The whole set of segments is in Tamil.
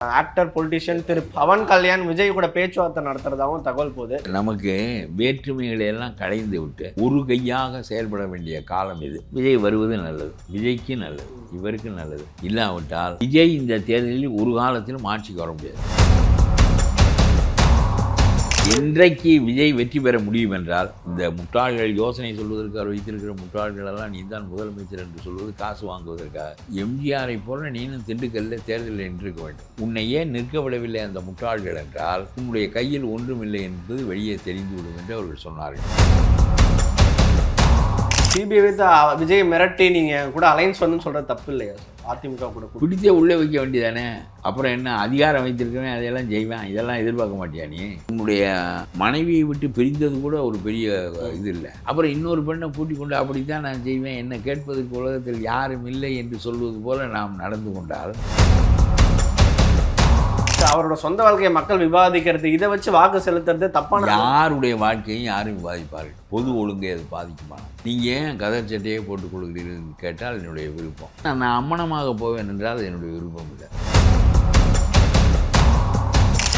ஆக்டர் பொலிட்டிஷியன் திரு பவன் கல்யாண் விஜய் கூட பேச்சுவார்த்தை நடத்துறதாகவும் தகவல் போகுது. நமக்கு வேற்றுமைகளை எல்லாம் களைந்து விட்டு ஒரு கையாக செயல்பட வேண்டிய காலம் இது. விஜய் வருவது நல்லது, விஜய்க்கு நல்லது, இவருக்கு நல்லது. இல்லாவிட்டால் விஜய் இந்த தேர்தலில் ஒரு காலத்திலும் ஆட்சிக்கு வர முடியாது. இன்றைக்கு விஜய் வெற்றி பெற முடியும் என்றால் இந்த முட்டாள்கள் யோசனை சொல்வதற்கு அவர் வைத்திருக்கிற முட்டாள்களெல்லாம் நீ தான் முதலமைச்சர் என்று சொல்வது காசு வாங்குவதற்காக. எம்ஜிஆரை போல நீனும் திண்டுக்கல்ல தேர்தலில் நின்றிருக்க வேண்டும். உன்னை ஏன் நிற்க விடவில்லை அந்த முட்டாள்கள் என்றால் உன்னுடைய கையில் ஒன்றுமில்லை என்பது வெளியே தெரிந்துவிடும் என்று அவர்கள் சொன்னார்கள். சிபிஐ வைத்து விஜய் மிரட்டி நீங்கள் கூட அலைன்ஸ் வந்து சொல்கிறது தப்பு இல்லையா சார்? அதிமுக கூட பிடித்தே உள்ளே வைக்க வேண்டியதானே. அப்புறம் என்ன அதிகாரம் வைத்திருக்கவேன் அதையெல்லாம் செய்வேன், இதெல்லாம் எதிர்பார்க்க மாட்டியா நீ? உன்னுடைய மனைவியை விட்டு பிரிந்தது கூட ஒரு பெரிய இது இல்லை. அப்புறம் இன்னொரு பெண்ணை கூட்டிக் கொண்டு அப்படித்தான் நான் செய்வேன், என்னை கேட்பதற்கு உலகத்தில் யாரும் இல்லை என்று சொல்வது போல நாம் நடந்து கொண்டால் அவரோட சொந்த வாழ்க்கையை மக்கள் விவாதிக்கிறது, இதை வச்சு வாக்கு செலுத்துறது தப்பான. யாருடைய வாழ்க்கையும் யாரும் விவாதிப்பார்கள். பொது ஒழுங்கை அது பாதிக்குமா? நீங்கள் ஏன் கதர் சட்டையை போட்டுக் கொள்கிறீர்கள் கேட்டால் என்னுடைய விருப்பம். நான் அம்மனமாக போவேன் என்றால் என்னுடைய விருப்பம் இல்லை.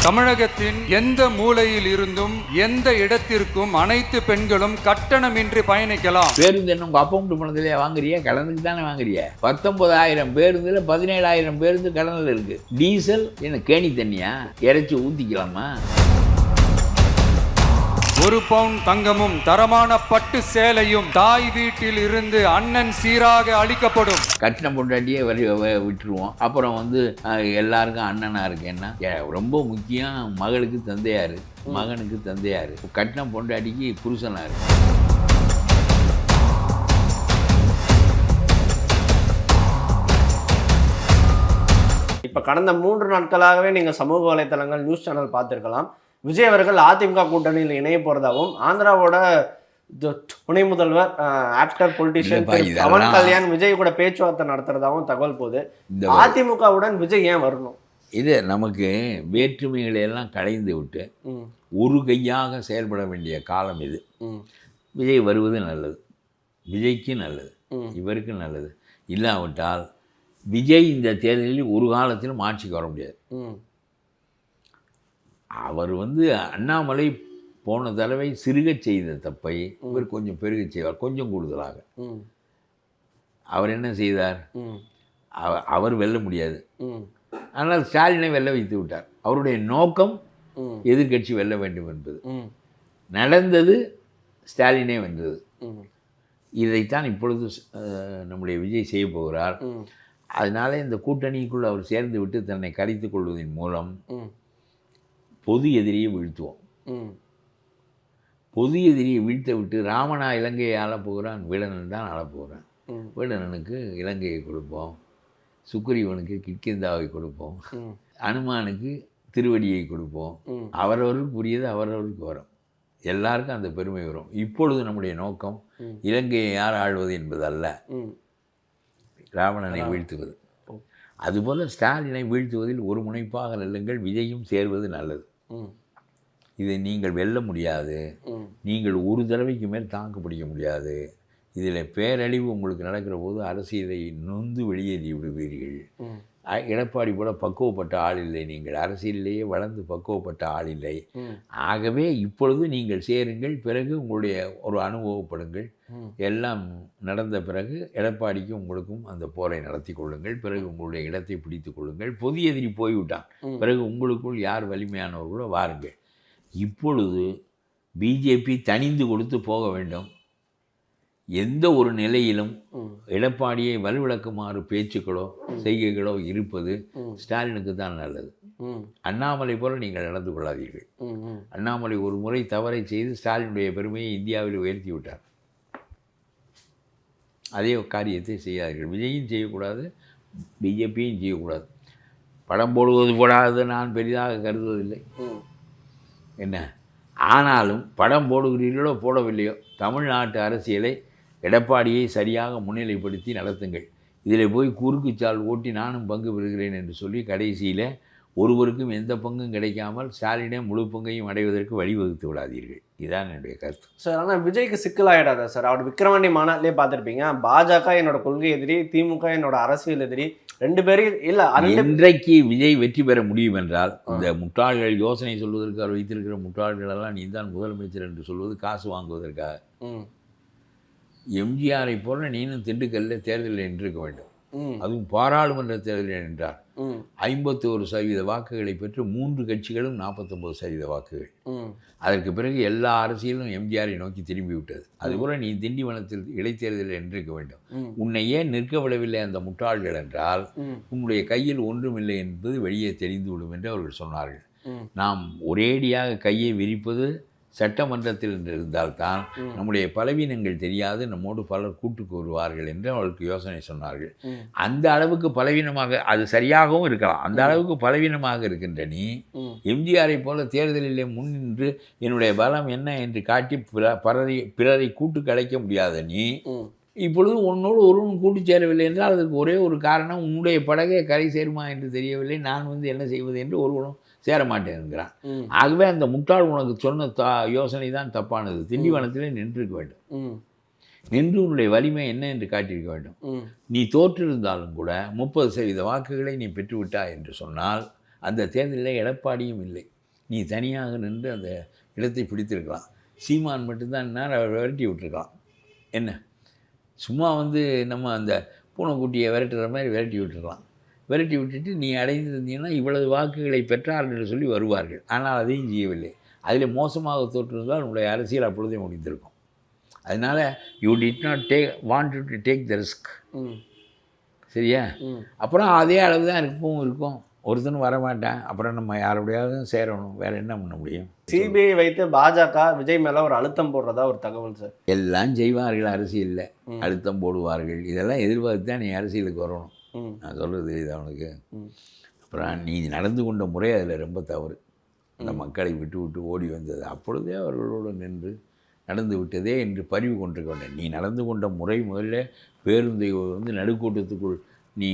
தமிழகத்தின் எந்த மூலையில் இருந்தும் எந்த இடத்திற்கும் அனைத்து பெண்களும் கட்டணமின்றி பயணிக்கலாம். பேருந்து என்ன உங்க அக்கௌண்ட் பணத்திலே வாங்குறியா? கடனுக்கு தானே வாங்குறியா? 19,000 பேருந்துல 17,000 பேருந்து கடனில் இருக்கு. டீசல் என்ன கேணி தண்ணியா? இறைச்சி ஊத்திக்கலாமா? 1 பவுன் தங்கமும் தரமான பட்டு சேலையும் தாய் வீட்டில் இருந்து அண்ணன் சீராக அளிக்கப்படும். கட்டின பொண்டாட்டியே விட்டுருவோம். அப்புறம் எல்லாருக்கும் அண்ணனா இருக்கேன்னா ரொம்ப முக்கியம். மகளுக்கு தந்தையாரு, மகனுக்கு தந்தையாரு, கட்டின பொண்டாட்டிக்கு புருஷனாரு. இப்போ கடந்த 3 நாட்களாகவே நீங்கள் சமூக வலைத்தளங்கள் நியூஸ் சேனல் பார்த்துருக்கலாம். விஜய் அவர்கள் அதிமுக கூட்டணியில் இணைய போறதாகவும் ஆந்திராவோட துணை முதல்வர் ஆக்டர் பொலிட்டிஷியன் பவன் கல்யாண் விஜய் கூட பேச்சுவார்த்தை நடத்துறதாகவும் தகவல் போகுது. அதிமுகவுடன் விஜய் ஏன் வரணும்? இது நமக்கு வேற்றுமைகளை எல்லாம் களைந்து விட்டு ஒரு கையாக செயல்பட வேண்டிய காலம் இது. விஜய் வருவது நல்லது, விஜய்க்கு நல்லது, இவருக்கு நல்லது. இல்லாவிட்டால் விஜய் இந்த தேர்தலில் ஒரு காலத்திலும் ஆட்சிக்கு வர முடியாது. அவர் அண்ணாமலை போன தடவை சிறுகச் செய்த தப்பை இவர் கொஞ்சம் பெருகச் செய்வார், கொஞ்சம் கூடுதலாக. அவர் என்ன செய்தார்? அவர் வெல்ல முடியாது, ஆனால் ஸ்டாலினை வெல்ல வைத்து விட்டார். அவருடைய நோக்கம் எதிர்கட்சி வெல்ல வேண்டும் என்பது. நடந்தது, ஸ்டாலினே வென்றது. இதைத்தான் இப்பொழுது நம்முடைய விஜய் செய்ய போகிறார். அதனால இந்த கூட்டணிக்குள் அவர் சேர்ந்து விட்டு தன்னை கரைத்துக் கொள்வதன் மூலம் பொது எதிரியை வீழ்த்துவோம். பொது எதிரியை வீழ்த்த விட்டு ராமனா இலங்கையை ஆளப்போகிறான், வீடனன் தான் ஆளப்போகிறான். வீடனனுக்கு இலங்கையை கொடுப்போம், சுக்ரீவனுக்கு கிட்கிந்தாவை கொடுப்போம், அனுமானுக்கு திருவடியை கொடுப்போம். அவரவருக்கு புரியது அவரவருக்கு வரும், எல்லாருக்கும் அந்த பெருமை வரும். இப்பொழுது நம்முடைய நோக்கம் இலங்கையை யார் ஆள்வது என்பது அல்ல, ராவணனை வீழ்த்துவது. அதுபோல் ஸ்டாலினை வீழ்த்துவதில் ஒரு முனைப்பாக நெல்லுங்கள், விஜயும் சேர்வது நல்லது. இதை நீங்கள் வெல்ல முடியாது, நீங்கள் ஒரு தடவைக்கு மேல் தாக்கு பிடிக்க முடியாது. இதில் பேரழிவு உங்களுக்கு நடக்கிற போது அரசியலை நொந்து வெளியேறி விடுவீர்கள். எடப்பாடி போல பக்குவப்பட்ட ஆள் இல்லை, நீங்கள் அரசியலிலேயே வளர்ந்து பக்குவப்பட்ட ஆள் இல்லை. ஆகவே இப்பொழுது நீங்கள் சேருங்கள், பிறகு உங்களுடைய ஒரு அனுபவப்படுங்கள். எல்லாம் நடந்த பிறகு எடப்பாடிக்கும் உங்களுக்கும் அந்த போரை நடத்தி கொள்ளுங்கள். பிறகு உங்களுடைய இடத்தை பிடித்து கொள்ளுங்கள். பொது எதிரி போய்விட்டான், பிறகு உங்களுக்குள் யார் வலிமையானவர்களோ வாருங்கள். இப்பொழுது பிஜேபி தனிந்து கொடுத்து போக வேண்டும். எந்த ஒரு நிலையிலும் எடப்பாடியை வலுவிளக்குமாறு பேச்சுக்களோ செய்கைகளோ இருப்பது ஸ்டாலினுக்கு தான் நல்லது. அண்ணாமலை போல நீங்கள் நடந்து கொள்ளாதீர்கள். அண்ணாமலை ஒரு முறை தவறை செய்து ஸ்டாலினுடைய பெருமையை இந்தியாவில் உயர்த்தி விட்டார். அதே காரியத்தை செய்யாதீர்கள். விஜயும் செய்யக்கூடாது, பிஜேபியும் செய்யக்கூடாது. படம் போடுவது போடாது நான் பெரிதாக கருதுவதில்லை. என்ன ஆனாலும் படம் போடுகிறீர்களோ போடவில்லையோ, தமிழ்நாட்டு அரசியலை எடப்பாடியை சரியாக முன்னிலைப்படுத்தி நடத்துங்கள். இதில் போய் குறுக்குச்சால் ஓட்டி நானும் பங்கு பெறுகிறேன் என்று சொல்லி கடைசியில் ஒருவருக்கும் எந்த பங்கும் கிடைக்காமல் ஸ்டாலினே முழு பங்கையும் அடைவதற்கு வழிவகுத்து விடாதீர்கள். இதுதான் என்னுடைய கருத்து. சார் ஆனால் விஜய்க்கு சிக்கலாயிடாதா சார்? அவர் விக்ரவாண்டி மாநாட்டிலே பார்த்துருப்பீங்க, பாஜக என்னோட கொள்கை எதிரி, திமுக என்னோட அரசியல் எதிரி, 2 பேரும் இல்லை. இன்றைக்கு விஜய் வெற்றி பெற முடியும் என்றால் இந்த முட்டாள்கள் யோசனை சொல்வதற்கு அவர் வைத்திருக்கிற முட்டாள்களெல்லாம் நீ தான் முதலமைச்சர் என்று சொல்வது காசு வாங்குவதற்காக. எம்ஜிஆரை போல நீனும் திண்டுக்கல்ல தேர்தலில் நின்றிருக்க வேண்டும். அதுவும் பாராளுமன்ற தேர்தலில் நின்றார். 51% வாக்குகளை பெற்று 3 கட்சிகளும் 49% வாக்குகள். அதற்கு பிறகு எல்லா அரசியலும் எம்ஜிஆரை நோக்கி திரும்பிவிட்டது. அதுபோல நீ திண்டிவனத்தில் இடைத்தேர்தலில் நின்றிருக்க வேண்டும். உன்னை ஏன் நிற்க விடவில்லை அந்த முட்டாள்கள் என்றால் உன்னுடைய கையில் ஒன்றுமில்லை என்பது வெளியே தெரிந்துவிடும் என்று அவர்கள் சொன்னார்கள். நாம் ஒரேடியாக கையை விரிப்பது சட்டமன்றத்தில் இருந்தால்தான் நம்முடைய பலவீனங்கள் தெரியாது, நம்மோடு பலர் கூட்டுக்கு வருவார்கள் என்று அவர்களுக்கு யோசனை சொன்னார்கள். அந்த அளவுக்கு பலவீனமாக, அது சரியாகவும் இருக்கலாம், அந்த அளவுக்கு பலவீனமாக இருக்கின்ற நீ எம்ஜிஆரை போல தேர்தலிலே முன்னின்று என்னுடைய பலம் என்ன என்று காட்டி பிறரை கூட்டுக்கு அழைக்க முடியாத நீ இப்பொழுது உன்னோடு ஒருவன் கூட்டு சேரவில்லை என்றால் அதற்கு ஒரே ஒரு காரணம், உன்னுடைய படகே கரை சேருமா என்று தெரியவில்லை, நான் என்ன செய்வது என்று ஒருவனும் சேரமாட்டேன் என்கிறான். ஆகவே அந்த முட்டாள் உனக்கு சொன்ன யோசனை தான் தப்பானது. திண்டிவனத்திலே நின்றிருக்க வேண்டும். நின்று உன்னுடைய வலிமை என்ன என்று காட்டியிருக்க வேண்டும். நீ தோற்றிருந்தாலும் கூட 30% வாக்குகளை நீ பெற்றுவிட்டாய் என்று சொன்னால் அந்த தேர்தலில் எடப்பாடியும் இல்லை, நீ தனியாக நின்று அந்த இடத்தை பிடித்திருக்கலாம். சீமான் மட்டும்தான் அவர் விரட்டி விட்டுருக்கலாம். என்ன சும்மா நம்ம அந்த பூனைக்குட்டியை விரட்டுற மாதிரி விரட்டி விட்டுருக்கலாம். விரட்டி விட்டுட்டு நீ அடைந்திருந்தீங்கன்னா இவ்வளவு வாக்குகளை பெற்றார்கள் என்று சொல்லி வருவார்கள். ஆனால் அதையும் செய்யவில்லை. அதில் மோசமாக தோற்றிருந்தால் உங்களுடைய அரசியல் அப்பொழுதே முடிந்திருக்கும். அதனால் you did not want to take the risk. சரியா? அப்புறம் அதே அளவு தான் இருக்கும். ஒருத்தனும் வரமாட்டேன், அப்புறம் நம்ம யாரோடையாவது சேரணும், வேறு என்ன பண்ண முடியும்? சிபிஐ வைத்து பாஜக விஜய் மேலே ஒரு அழுத்தம் போடுறதா ஒரு தகவல் சார். எல்லாம் செய்வார்கள், அரசியலில் அழுத்தம் போடுவார்கள். இதெல்லாம் எதிர்பார்த்து தான் நீ அரசியலுக்கு வரணும். நான் சொல்கிறது தெரியுது அவனுக்கு. அப்புறம் நீ நடந்து கொண்ட முறை அதில் ரொம்ப தவறு. அந்த மக்களை விட்டு விட்டு ஓடி வந்தது அப்பொழுதே அவர்களோடு நின்று நடந்து விட்டதே என்று பறிவு கொண்டிருக்க வேண்டும். நீ நடந்து கொண்ட முறை முதல்ல பேருந்தை நடுக்கூட்டத்துக்குள் நீ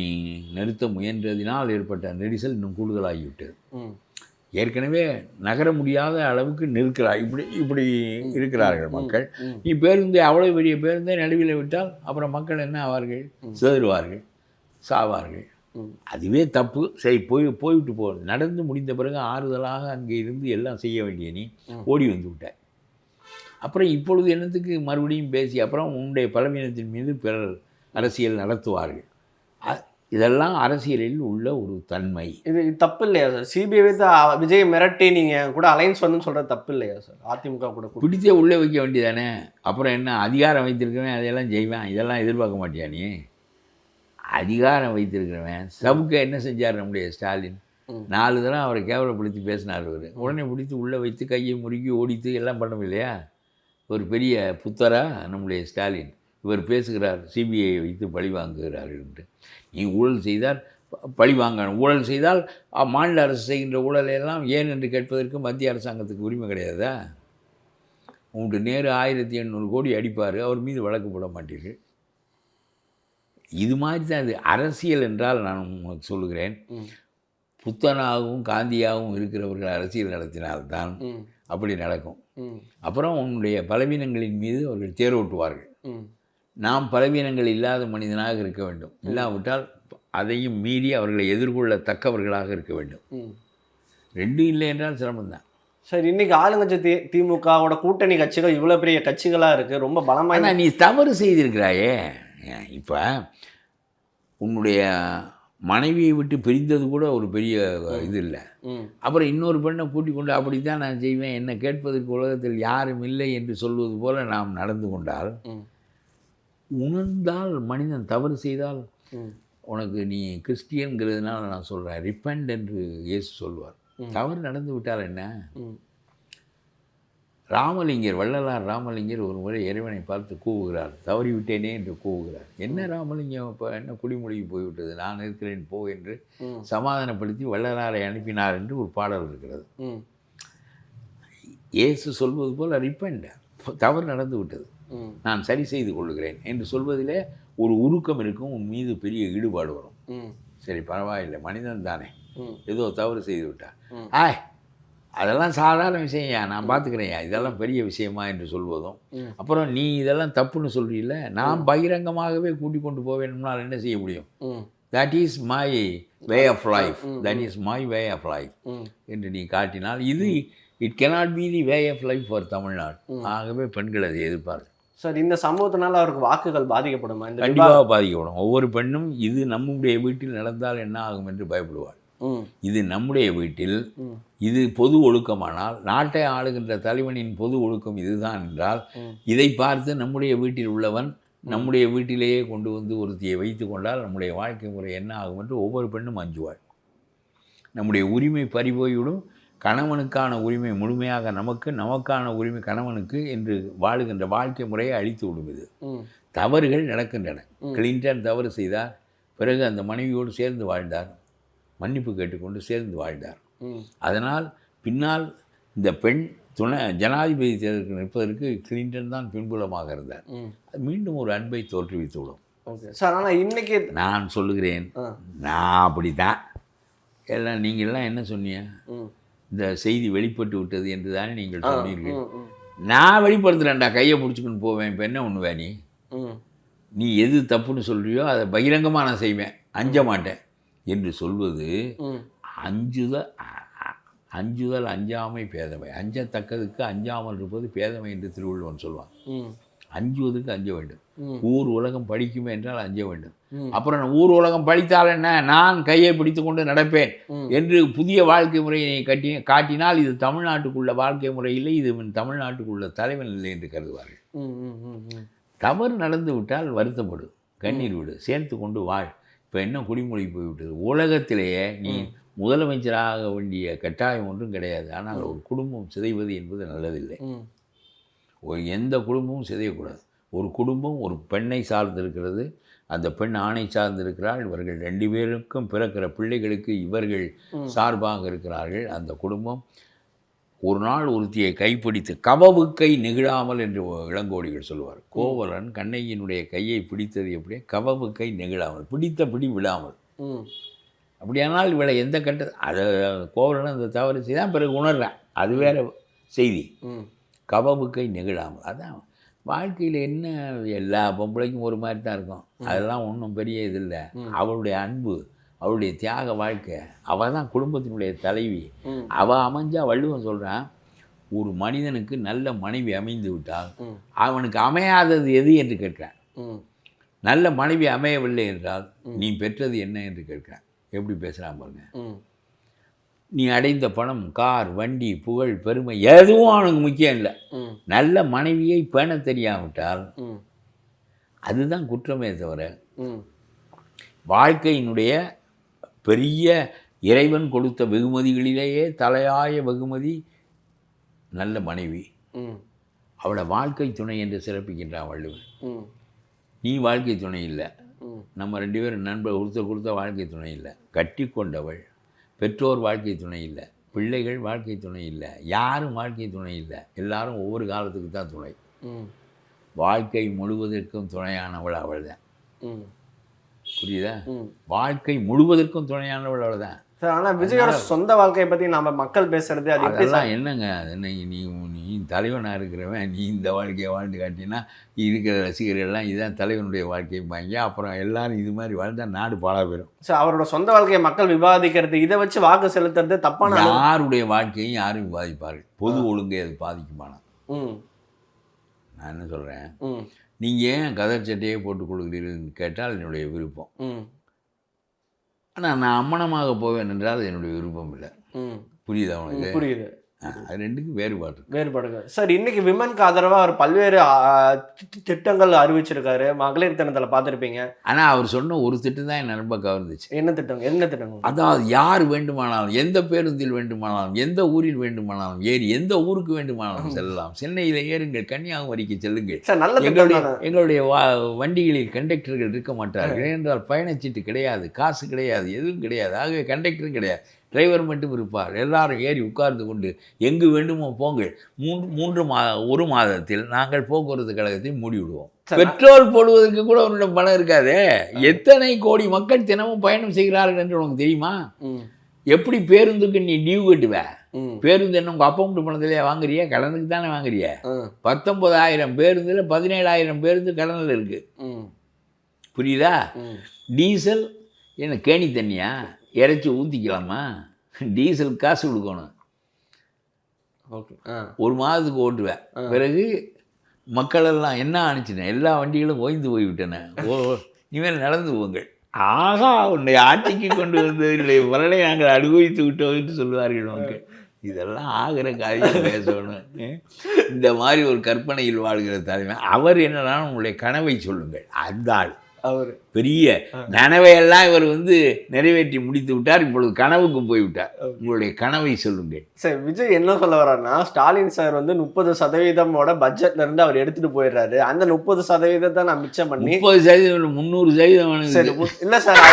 நிறுத்த முயன்றதினால் ஏற்பட்ட நெரிசல் இன்னும் கூடுதலாகிவிட்டது. ஏற்கனவே நகர முடியாத அளவுக்கு நிற்கிறார். இப்படி இருக்கிறார்கள் மக்கள். நீ பேருந்தை அவ்வளோ பெரிய பேருந்தை நடுவில் விட்டால் அப்புறம் மக்கள் என்ன ஆவார்கள்? சிதறுவார்கள், சாவார்கள். அதுவே தப்பு. சரி, போய்விட்டு போகிறது. நடந்து முடிந்த பிறகு ஆறுதலாக அங்கே இருந்து எல்லாம் செய்ய வேண்டிய நீ ஓடி வந்து விட்டாய். அப்புறம் இப்பொழுது என்னத்துக்கு மறுபடியும் பேசி அப்புறம் உன்னுடைய பலவீனத்தின் மீது பிறர் அரசியல் நடத்துவார்கள். இதெல்லாம் அரசியலில் உள்ள ஒரு தன்மை. இது தப்பு இல்லையா சார்? சிபிஐ வைத்து விஜய் மிரட்டி நீங்கள் கூட அலைன்ஸ் வந்து சொல்கிறது தப்பு இல்லையா சார்? அதிமுக கூட பிடிச்சே உள்ளே வைக்க வேண்டியதானே. அப்புறம் என்ன, அதிகாரம் வைத்திருக்கிறவன் அதையெல்லாம் செய்வேன், இதெல்லாம் எதிர்பார்க்க மாட்டியா நீ? அதிகாரம் வைத்திருக்கிறவன் சவுக்க என்ன செஞ்சார் நம்முடைய ஸ்டாலின்? 4 தடவை அவரை கேவலப்படுத்தி பேசினார். உடனே பிடித்து உள்ளே வைத்து கையை முறுக்கி ஓடித்து எல்லாம் பண்ணவும் இல்லையா? ஒரு பெரிய புத்தரா நம்முடைய ஸ்டாலின். இவர் பேசுகிறார் சிபிஐ வைத்து பழி வாங்குகிறார் என்று. நீ ஊழல் செய்தால் பழி வாங்கணும். ஊழல் செய்தால் மாநில அரசு செய்கின்ற ஊழலையெல்லாம் ஏன் என்று கேட்பதற்கு மத்திய அரசாங்கத்துக்கு உரிமை கிடையாதா? உங்களுடைய நேரு 1800 கோடி அடிப்பார், அவர் மீது வழக்கு போட மாட்டீர்கள். இது மாதிரி தான் இது அரசியல் என்றால். நான் உங்களுக்கு சொல்லுகிறேன், புத்தனாகவும் காந்தியாகவும் இருக்கிறவர்கள் அரசியல் நடத்தினால்தான் அப்படி நடக்கும். அப்புறம் உன்னுடைய பலவீனங்களின் மீது அவர்கள் தேரோட்டுவார்கள். நாம் பலவீனங்கள் இல்லாத மனிதனாக இருக்க வேண்டும். இல்லாவிட்டால் அதையும் மீறி அவர்களை எதிர்கொள்ளத்தக்கவர்களாக இருக்க வேண்டும். 2 இல்லை என்றால் சிரமம்தான். சார், இன்றைக்கி ஆளுங்கட்சி திமுகவோட கூட்டணி கட்சிகள் இவ்வளோ பெரிய கட்சிகளாக இருக்குது, ரொம்ப பலமாக. நீ தவறு செய்திருக்கிறாயே. இப்போ உன்னுடைய மனைவியை விட்டு பிரிந்தது கூட ஒரு பெரிய இது இல்லை. அப்புறம் இன்னொரு பெண்ணை கூட்டிக் கொண்டு அப்படித்தான் நான் செய்வேன், என்னை கேட்பதற்கு உலகத்தில் யாரும் இல்லை என்று சொல்வது போல நாம் நடந்து கொண்டால், உணர்ந்தால் மனிதன் தவறு செய்தால், உனக்கு நீ கிறிஸ்டியன்கிறதுனால நான் சொல்கிறேன், ரிப்பண்ட் என்று இயேசு சொல்வார். தவறு நடந்து விட்டால் என்ன? ராமலிங்கர், வள்ளலார் ராமலிங்கர் ஒரு முறை இறைவனை பார்த்து கூவுகிறார், தவறி விட்டேனே என்று கூவுகிறார். என்ன ராமலிங்கம் இப்போ என்ன குடிமொழிக்கு போய்விட்டது, நான் இருக்கிறேன் போ என்று சமாதானப்படுத்தி வள்ளலாரை அனுப்பினார் என்று ஒரு பாடல் இருக்கிறது. இயேசு சொல்வது போல் ரிப்பண்ட், தவறு நடந்து விட்டது, நான் சரி செய்து கொள்ளுகிறேன் என்று சொல்வதிலே ஒரு உருக்கம் இருக்கும், உன் மீது பெரிய ஈடுபாடு வரும். சரி, பரவாயில்லை, மனிதன் தானே, ஏதோ தவறு செய்து விட்டார், அதெல்லாம் சாதாரண விஷயம்யா, நான் பார்த்துக்கிறேன்யா, இதெல்லாம் பெரிய விஷயமா என்று சொல்வதும், அப்புறம் நீ இதெல்லாம் தப்புன்னு சொல்றீல்ல, நான் பகிரங்கமாகவே கூட்டிக் கொண்டு போவேணும்னால் என்ன செய்ய முடியும், that is my way of life, that is my way of life என்று நீ காட்டினால் இது it cannot be the way of life for Tamil Nadu. ஆகவே பெண்கள் அதை எதிர்ப்பார்கள். சார், இந்த சம்பவத்தினால அவருக்கு வாக்குகள் பாதிக்கப்படுமா? கண்டிப்பாக பாதிக்கப்படும். ஒவ்வொரு பெண்ணும் இது நம்முடைய வீட்டில் நடந்தால் என்ன ஆகும் என்று பயப்படுவாள். இது நம்முடைய வீட்டில் இது பொது ஒழுக்கமானால், நாட்டை ஆளுகின்ற தலைவனின் பொது ஒழுக்கம் இதுதான் என்றால், இதை பார்த்து நம்முடைய வீட்டில் உள்ளவன் நம்முடைய வீட்டிலேயே கொண்டு வந்து ஒருத்தியை வைத்து கொண்டால் நம்முடைய வாழ்க்கை முறை என்ன ஆகும் என்று ஒவ்வொரு பெண்ணும் அஞ்சுவாள். நம்முடைய உரிமை பறிபோய்விடும். கணவனுக்கான உரிமை முழுமையாக நமக்கு, நமக்கான உரிமை கணவனுக்கு என்று வாழுகின்ற வாழ்க்கை முறையை அழித்து விடும். இது தவறுகள் நடக்கின்றன. கிளின்டன் தவறு செய்தார், பிறகு அந்த மனைவியோடு சேர்ந்து வாழ்ந்தார், மன்னிப்பு கேட்டுக்கொண்டு சேர்ந்து வாழ்ந்தார். அதனால் பின்னால் இந்த பெண் ஜனாதிபதி தேர்தலுக்கு நிற்பதற்கு கிளின்டன் தான் பின்புலமாக இருந்தார். அது மீண்டும் ஒரு அன்பை தோற்றுவித்துவிடும். சார், ஆனால் இன்னைக்கு நான் சொல்லுகிறேன், நான் அப்படித்தான் எல்லாம். நீங்கள்லாம் என்ன சொன்னீங்க, இந்த செய்தி வெளிப்பட்டு விட்டது என்று தானே நீங்கள் சொன்னீர்கள். நான் வெளிப்படுத்துகிறேன்டா, கையை பிடிச்சிக்கின்னு போவேன். இப்போ என்ன பண்ணுவேன், நீ எது தப்புன்னு சொல்கிறியோ அதை பகிரங்கமாக நான் செய்வேன், அஞ்ச மாட்டேன் என்று சொல்வது அஞ்சுதல் அஞ்சாமை பேதமை. அஞ்சத்தக்கதுக்கு அஞ்சாமல் இருப்பது பேதமை என்று திருவள்ளுவன் சொல்வான். அஞ்சுவதற்கு அஞ்ச வேண்டும். ஊர் உலகம் படிக்குமே என்றால் அஞ்ச வேண்டும். அப்புறம் ஊர் உலகம் படித்தால் என்ன, நான் கையை பிடித்து கொண்டு நடப்பேன் என்று புதிய வாழ்க்கை முறையை காட்டினால் இது தமிழ்நாட்டுக்குள்ள வாழ்க்கை முறை இல்லை, இது தமிழ்நாட்டுக்குள்ள தலைவன் இல்லை என்று கருதுவார்கள். தவறு நடந்து விட்டால் வருத்தப்படு, கண்ணீர் விடு, சேர்த்து கொண்டு வாழ். இப்போ என்ன குடிமொழி போய்விட்டது. உலகத்திலேயே நீ முதலமைச்சராக வேண்டிய கட்டாயம் ஒன்றும் கிடையாது. ஆனால் ஒரு குடும்பம் சிதைவது என்பது நல்லதில்லை. எந்த குடும்பமும் சிதையக்கூடாது. ஒரு குடும்பம் ஒரு பெண்ணை சார்ந்திருக்கிறது, அந்த பெண் ஆணை சார்ந்திருக்கிறாள். இவர்கள் 2 பேருக்கும் பிறக்கிற பிள்ளைகளுக்கு இவர்கள் சார்பாக இருக்கிறார்கள். அந்த குடும்பம் ஒரு நாள் ஒருத்தியை கைப்பிடித்து கவவுக்கை நெகிழாமல் என்று இளங்கோடிகள் சொல்லுவார். கோவலன் கண்ணகியினுடைய கையை பிடித்தது எப்படி, கவவுக்கை நெகிழாமல், பிடித்த பிடி விடாமல். அப்படியானால் இவளை எந்த அதை கோவலன் அந்த தவறு செய்தான், பிறகு உணர்றேன், அது வேற செய்தி. கவவுக்கை நெகிழாமல். அதான் வாழ்க்கையில் என்ன, எல்லா பொம்பளைக்கும் ஒரு மாதிரி தான் இருக்கும். அதெல்லாம் ஒன்றும் பெரிய இது இல்லை. அவளுடைய அன்பு, அவளுடைய தியாக வாழ்க்கை, அவள் தான் குடும்பத்தினுடைய தலைவி. அவள் அமைஞ்சா, வள்ளுவன் சொல்கிறான், ஒரு மனிதனுக்கு நல்ல மனைவி அமைந்து விட்டால் அவனுக்கு அமையாதது எது என்று கேட்கிறான். நல்ல மனைவி அமையவில்லை என்றால் நீ பெற்றது என்ன என்று கேட்கிறான். எப்படி பேசுகிறான் பாருங்க. நீ அடைந்த பணம், கார், வண்டி, புகழ், பெருமை எதுவும் அவனுக்கு முக்கியம் இல்லை. நல்ல மனைவியை பேண தெரியாவிட்டால் அதுதான் குற்றமே தவிர, வாழ்க்கையினுடைய பெரிய இறைவன் கொடுத்த வெகுமதிகளிலேயே தலையாய வெகுமதி நல்ல மனைவி. அவளை வாழ்க்கை துணை என்று சிறப்பிக்கின்றான் வள்ளுவன். நீ வாழ்க்கை துணை இல்லை, நம்ம 2 பேரும் நண்பர் கொடுத்த வாழ்க்கை துணை இல்லை. கட்டி கொண்டவள், பெற்றோர் வாழ்க்கை துணை இல்லை, பிள்ளைகள் வாழ்க்கை துணை இல்லை, யாரும் வாழ்க்கை துணை இல்லை. எல்லாரும் ஒவ்வொரு காலத்துக்கு தான் துணை. வாழ்க்கை முழுவதற்கும் துணையானவள் அவள் தான். புரியுதா? வாழ்க்கை முழுவதற்கும் துணையானவள் அவள் தான். சார், ஆனால் விஜயோட சொந்த வாழ்க்கையை பற்றி நம்ம மக்கள் பேசுறது அதெல்லாம் என்னங்க, நீ தலைவனாக இருக்கிறவன், நீ இந்த வாழ்க்கையை வாழ்ந்து காட்டினா இருக்கிற ரசிகர்கள்லாம் இதுதான் தலைவனுடைய வாழ்க்கைப்பாங்க. அப்புறம் எல்லாரும் இது மாதிரி வாழ்ந்தால் நாடு பாழா போயிடும். சார், அவரோட சொந்த வாழ்க்கையை மக்கள் விவாதிக்கிறது, இதை வச்சு வாக்கு செலுத்துறது தப்பான. யாருடைய வாழ்க்கையும் யாரும் விவாதிப்பார்கள். பொது ஒழுங்கை அது பாதிக்குமானா? நான் என்ன சொல்கிறேன், நீங்கள் ஏன் கதர் சட்டையே போட்டுக் கொள்கிறீர்கள்னு கேட்டால் என்னுடைய விருப்பம். ஆனால் நான் அம்மனமாக போவேன் என்றால் என்னுடைய விருப்பம் இல்லை. புரியுதா உனக்கு? புரியுது. அது ரெண்டுக்கும் வேறுபாடுங்க. சார், இன்னைக்கு விமனுக்கு ஆதரவாக அவர் பல்வேறு திட்டங்கள் அறிவிச்சிருக்காரு. மகளிர் தினத்தில் பார்த்துருப்பீங்க. ஆனால் அவர் சொன்ன ஒரு திட்டம் தான் என் ரொம்ப கவர்ந்துச்சு. என்ன திட்டம்? அதாவது யார் வேண்டுமானாலும், எந்த பேருந்தில் வேண்டுமானாலும், எந்த ஊரில் வேண்டுமானாலும் ஏறி எந்த ஊருக்கு வேண்டுமானாலும் செல்லலாம். சென்னையில் ஏறுங்கள், கன்னியாகுமரிக்கு செல்லுங்கள். சார், நல்ல எங்களுடைய வண்டிகளில் கண்டக்டர்கள் இருக்க மாட்டார்கள் என்றால் பயணச்சீட்டு கிடையாது, காசு கிடையாது, எதுவும் கிடையாது. ஆகவே கண்டக்டரும் கிடையாது, டிரைவர் மட்டும் இருப்பார். எல்லாரும் ஏறி உட்கார்ந்து கொண்டு எங்கு வேண்டுமோ போங்கள். 1 மாதத்தில் நாங்கள் போக்குவரத்து கழகத்தை மூடிவிடுவோம். பெட்ரோல் போடுவதற்கு கூட அவனிடம் பணம் இருக்காது. எத்தனை கோடி மக்கள் தினமும் பயணம் செய்கிறார்கள் என்று உனக்கு தெரியுமா? எப்படி பேருந்துக்கு நீ டியூ கட்டுவ? பேருந்து என்ன உங்கள் அப்பா மட்டும் பணத்திலே வாங்குறியா? கடனுக்கு தானே வாங்குறிய. 19,000 பேருந்தில் 17,000 பேருந்து கடனில் இருக்குது. புரியுதா? டீசல் என்ன கேணி தண்ணியா? இறைச்சி ஊற்றிக்கலாமா? டீசல் காசு கொடுக்கணும். ஓகே, ஒரு மாதத்துக்கு ஓட்டுவேன். பிறகு மக்களெல்லாம் என்ன அனுப்பிச்சிட்டேன், எல்லா வண்டிகளும் ஓய்ந்து போய்விட்டன. இனிமேல் நடந்து போங்கள். ஆகா, உன்னை ஆட்சிக்கு கொண்டு வந்ததில்லை வரலை நாங்கள் அனுபவித்து விட்டோம் என்று சொல்லுவார்கள் மக்கள். இதெல்லாம் ஆகிற காரியம் பேசணும். இந்த மாதிரி ஒரு கற்பனையில் வாழ்கிற தலைமை அவர். என்னன்னா உங்களுடைய கனவை சொல்லுங்கள். அந்த ஆள் அவர் பெரிய நனவையெல்லாம் இவர் நிறைவேற்றி முடித்து விட்டார். இப்பொழுது கனவுக்கு போய்விட்டார். உங்களுடைய கனவை சொல்லுங்கள். சார், விஜய் என்ன சொல்ல வர்றாருன்னா, ஸ்டாலின் சார் 30% பட்ஜெட்ல இருந்து அவர் எடுத்துட்டு போயிடுறாரு. அந்த 30% நான் மிச்சம் பண்ணி 30% 300% இல்ல சார்,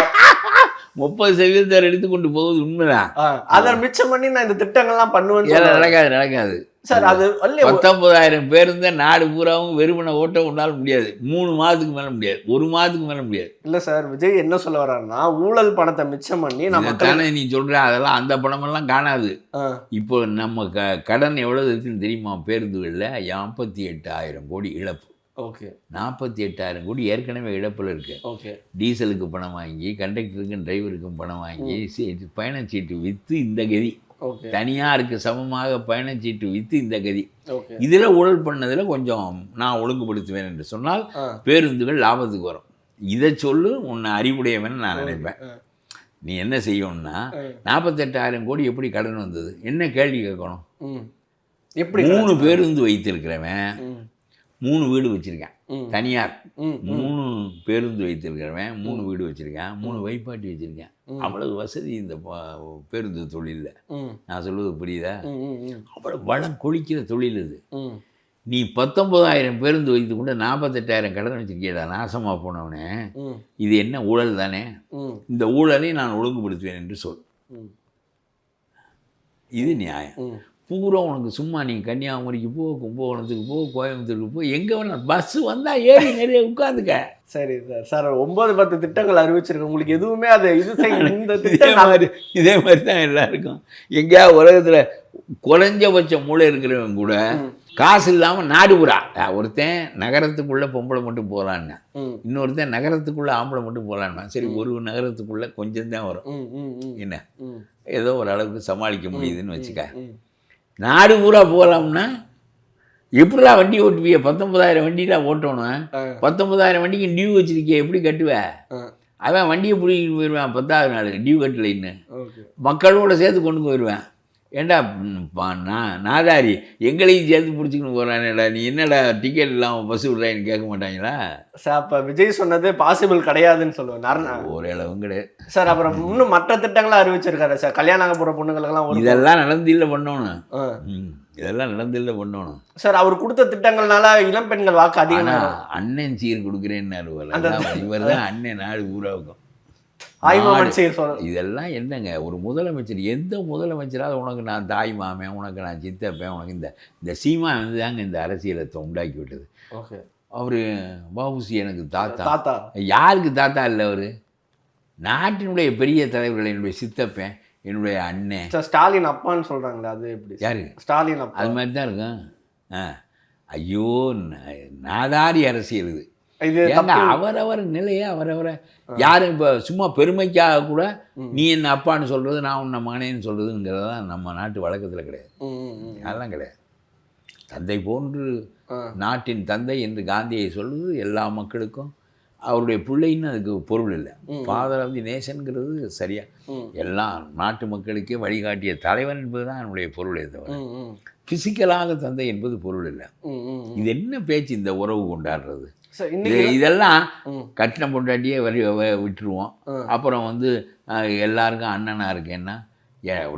30% எடுத்துக்கொண்டு போவது உண்மைதான். அதை மிச்சம் பண்ணி நான் இந்த திட்டங்கள்லாம் பண்ணுவேன். நடக்காது சார். அது 19,000 பேர் நாடு பூராவும் வெறுமனை ஓட்ட உண்டால முடியாது. 3 மாதத்துக்கு மேல முடியாது, 1 மாதத்துக்கு மேல முடியாது. இல்ல சார், விஜய் என்ன சொல்ல வர்றாருன்னா, ஊழல் பணத்தை மிச்சம் பண்ணி நம்ம தானே நீ சொல்ற. அதெல்லாம் அந்த பணமெல்லாம் காணாது. இப்போ நம்ம கடன் எவ்வளவு இருக்குன்னு தெரியுமா? பேருந்துகளில் 48,000 கோடி இழப்பு. ஓகே, 48,000 கோடி ஏற்கனவே இழப்பில் இருக்கு. ஓகே, டீசலுக்கு பணம் வாங்கி, கண்டக்டருக்கும் டிரைவருக்கும் பணம் வாங்கி, பயணச்சீட்டு விற்று இந்த கதி. தனியாருக்கு சமமாக பயணச்சீட்டு விற்று இந்த கதி. இதில் ஊழல் பண்ணதில் கொஞ்சம் நான் ஒழுங்குபடுத்துவேன் என்று சொன்னால் பேருந்துகள் லாபத்துக்கு வரும். இதை சொல்லு, உன்னை அறிவுடையவன் நான் நினைப்பேன். நீ என்ன செய்யணும்னா, 48,000 கோடி எப்படி கடன் வந்தது? என்ன கேள்வி கேட்கணும்? எப்படி 3 பேருந்து வைத்திருக்கிறவன் 3 வீடு வச்சிருக்கேன். தனியார் 3 பேருந்து வைத்திருக்கிறவன் 3 வீடு வச்சிருக்கேன், 3 வைப்பாட்டி வச்சிருக்கேன். அவ்வளவு வசதி இந்த பேருந்து தொழிலில். நான் சொல்லுவது புரியுதா? அவ்வளவு வளம் கொளிக்கிற தொழில் இது. நீ 19,000 பேருந்து வைத்து கொண்டு 48,000 கடன் வச்சிருக்கியடா, நாசமாக போனவனே. இது என்ன ஊழல் தானே? இந்த ஊழலை நான் ஒழுங்குபடுத்துவேன் என்று சொல். இது நியாயம். பூரா உனக்கு சும்மா நீ கன்னியாகுமரிக்கு போ, கும்பகோணத்துக்கு போ, கோயம்புத்தூருக்கு போ, எங்கே வேணாலும் பஸ்ஸு வந்தால் ஏறி நிறைய உட்காந்துக்க. சரி சார். சார், 9-10 திட்டங்கள் அறிவிச்சிருக்கேன். உங்களுக்கு எதுவுமே அது இந்த இதே மாதிரி தான் எல்லாருக்கும். எங்கேயாவது உலகத்தில் குறைஞ்சபட்ச மூளை இருக்கிறவங்க கூட காசு இல்லாமல் நாடு புறா. ஒருத்தன் நகரத்துக்குள்ளே பொம்பளை மட்டும் போகலான்னா, இன்னொருத்தன் நகரத்துக்குள்ளே ஆம்பளை மட்டும் போகலான்னா. சரி, ஒரு நகரத்துக்குள்ளே கொஞ்சம் தான் வரும். என்ன ஏதோ ஒரு அளவுக்கு சமாளிக்க முடியுதுன்னு வச்சுக்க. நாடு பூரா போகலாம்னா எப்படிடா வண்டி ஓட்டுவிய? 19,000 வண்டிலாம் ஓட்டணும். 19,000 வண்டிக்கு டியூ வச்சிருக்கிய, எப்படி கட்டுவேன்? அவன் வண்டியை பிடிக்கிட்டு போயிடுவேன் 10வது நாள் டியூ கட்டலைன்னு. மக்களோட சேர்த்து கொண்டு போயிடுவேன். ஏண்டா நாதாரி, எங்களையும் சேர்த்து பிடிச்சிக்கின்னு போகிறானேடா, நீ என்னடா டிக்கெட் இல்லாமல் பஸ் விட்றான்னு கேட்க மாட்டாங்களா? சார், அப்போ விஜய் சொன்னது பாசிபிள் கிடையாதுன்னு சொல்லுவேன். ஒரே அளவும் கிடையாது சார். அப்புறம் இன்னும் மற்ற திட்டங்களாம் அறிவிச்சிருக்காரு சார். கல்யாணம் ஆக போகிற பொண்ணுங்களுக்கெல்லாம் இதெல்லாம் நடந்தில்லை பண்ணணும். இதெல்லாம் நடந்தில்லை பண்ணணும் சார். அவர் கொடுத்த திட்டங்கள்னால இளம் பெண்கள் வாக்கு அதிகம். அண்ணன் சீர் கொடுக்குறேன்னு இவர் தான் அண்ணன் நாடு ஊராவுக்கும். இதெல்லாம் என்னங்க? ஒரு முதலமைச்சர், எந்த முதலமைச்சராவது உனக்கு நான் தாய் மாமன், உனக்கு நான் சித்தப்பேன், உனக்கு இந்த சீமா தாங்க இந்த அரசியலத்தை உண்டாக்கி விட்டது. அவர் வஉசி எனக்கு தாத்தா. யாருக்கு தாத்தா இல்லை? அவர் நாட்டினுடைய பெரிய தலைவர்கள். என்னுடைய சித்தப்பேன், என்னுடைய அண்ணன். ஸ்டாலின் அப்பான்னு சொல்கிறாங்களே, அது எப்படி? யாரு? ஸ்டாலின் அப்பா. அது மாதிரி தான் இருக்கும். ஐயோ, நாதாரி அரசியல் இது. அவரவர் நிலையை அவரவரை யாரும் இப்போ சும்மா பெருமைக்காக கூட நீ என்ன அப்பான்னு சொல்கிறது, நான் உன்னை மகனேன்னு சொல்கிறதுங்கிறது தான் நம்ம நாட்டு வழக்கத்தில் கிடையாது. அதெல்லாம் கிடையாது. தந்தை போன்று நாட்டின் தந்தை என்று காந்தியை சொல்வது எல்லா மக்களுக்கும் அவருடைய பிள்ளைன்னு அதுக்கு பொருள் இல்லை. ஃபாதர் ஆஃப் தி நேஷனுங்கிறது சரியா எல்லா நாட்டு மக்களுக்கே வழிகாட்டிய தலைவன் என்பது தான் என்னுடைய பொருளே தவிர ஃபிசிக்கலாக தந்தை என்பது பொருள் இல்லை. இது என்ன பேச்சு இந்த உறவு கொண்டாடுறது? இதெல்லாம் கட்டின பொண்டாட்டியே விட்டுருவோம். அப்புறம் எல்லாருக்கும் அண்ணனாக இருக்கேன்னா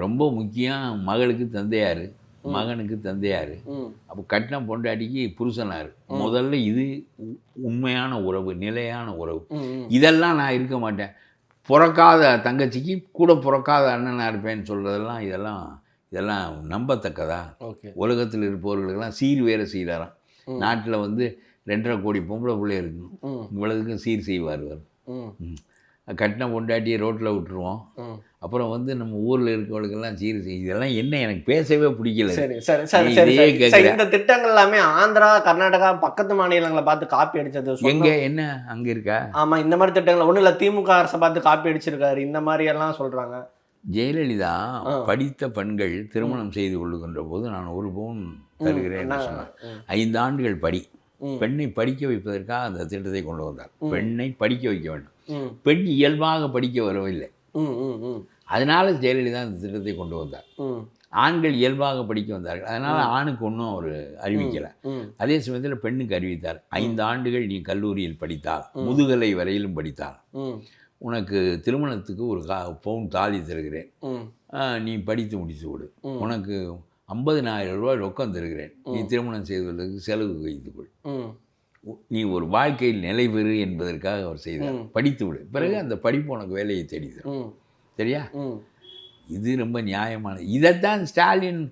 ரொம்ப முக்கியம். மகளுக்கு தந்தையார், மகனுக்கு தந்தையார். அப்போ கட்டின பொண்டாட்டிக்கு புருஷனார். முதல்ல இது உண்மையான உறவு, நிலையான உறவு. இதெல்லாம் நான் இருக்க மாட்டேன். பிறக்காத தங்கச்சிக்கு கூட பிறக்காத அண்ணனாக இருப்பேன்னு சொல்கிறதெல்லாம் இதெல்லாம் நம்பத்தக்கதா? உலகத்தில் இருப்பவர்களுக்கெல்லாம் சீர் வேறு சீராராம். நாட்டில் 2.5 கோடி பொம்பளை பிள்ளை இருக்கணும், இவ்வளவுக்கும் சீர் செய்வார். கட்டின பொண்டாட்டியை ரோட்டில் விட்டுருவோம். அப்புறம் வந்து நம்ம ஊரில் இருக்கவங்களுக்கெல்லாம் சீர் செய்ய இதெல்லாம் என்ன எனக்கு பேசவே பிடிக்கல. சரி சரி சரி சரி இதே சரி. கேட்குறேன். இந்த திட்டங்கள் எல்லாமே ஆந்திரா கர்நாடகா பக்கத்து மாநிலங்களை பார்த்து காப்பி அடிச்சது எங்கே என்ன அங்கே இருக்கா? ஆமா இந்த மாதிரி திட்டங்கள் ஒன்றும் இல்லை, திமுக அரசை பார்த்து காப்பி அடிச்சிருக்காரு இந்த மாதிரி எல்லாம் சொல்றாங்க. ஜெயலலிதா படித்த பெண்கள் திருமணம் செய்து கொள்ளுகின்ற போது நான் 1 பவுன் தருகிறேன் என்று சொன்னார். 5 ஆண்டுகள் படி, பெண்ணை படிக்க வைப்பதற்காக அந்த திட்டத்தை கொண்டு வந்தார். பெண்ணை படிக்க வைக்க வேண்டும். பெண் இயல்பாக படிக்க வரவில்லை, அதனால ஜெயலலிதா இந்த திட்டத்தை கொண்டு வந்தார். ஆண்கள் இயல்பாக படிக்க வந்தார்கள், அதனால் ஆணுக்கு ஒன்றும் அவர் அறிவிக்கலை. அதே சமயத்தில் பெண்ணுக்கு அறிவித்தார். 5 ஆண்டுகள் நீ கல்லூரியில் படித்தால், முதுகலை வரையிலும் படித்தால் உனக்கு திருமணத்துக்கு 1 பவுன் தாலி தருகிறேன், நீ படித்து முடித்து விடு, உனக்கு 50,000 ரூபாய் ரொக்கம் தருகிறேன், நீ திருமணம் செய்வதற்கு செலவு வைத்துக்கொள், நீ ஒரு வாழ்க்கையில் நிலை பெறு என்பதற்காக அவர் செய்தார். படித்து விடு, பிறகு அந்த படிப்பு உனக்கு வேலையை தேடி தரும். சரியா? இது ரொம்ப நியாயமானது. இதைத்தான் ஸ்டாலின்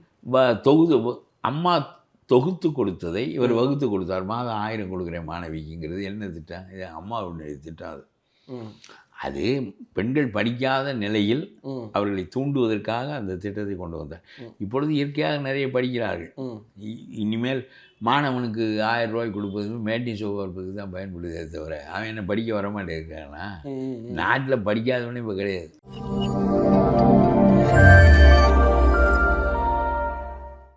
அம்மா தொகுத்து கொடுத்ததை இவர் வகுத்து கொடுத்தார். மாதம் 1000 கொடுக்குறேன் மாணவிக்குங்கிறது என்ன திட்டம்? இது அம்மாவுடைய திட்டம். அது பெண்கள் படிக்காத நிலையில் அவர்களை தூண்டுவதற்காக அந்த திட்டத்தை கொண்டு வந்தார். இப்பொழுது இயற்கையாக நிறைய படிக்கிறார்கள். இனிமேல் மாணவனுக்கு 1000 ரூபாய் கொடுப்பது மேட்டி ஷோ பார்ப்பதுக்கு தான் பயன்படுதே தவிர அவன் என்ன படிக்க வரமாட்டேங்கிறானா? நாட்டில் படிக்காதவனே இப்போ கிடையாது.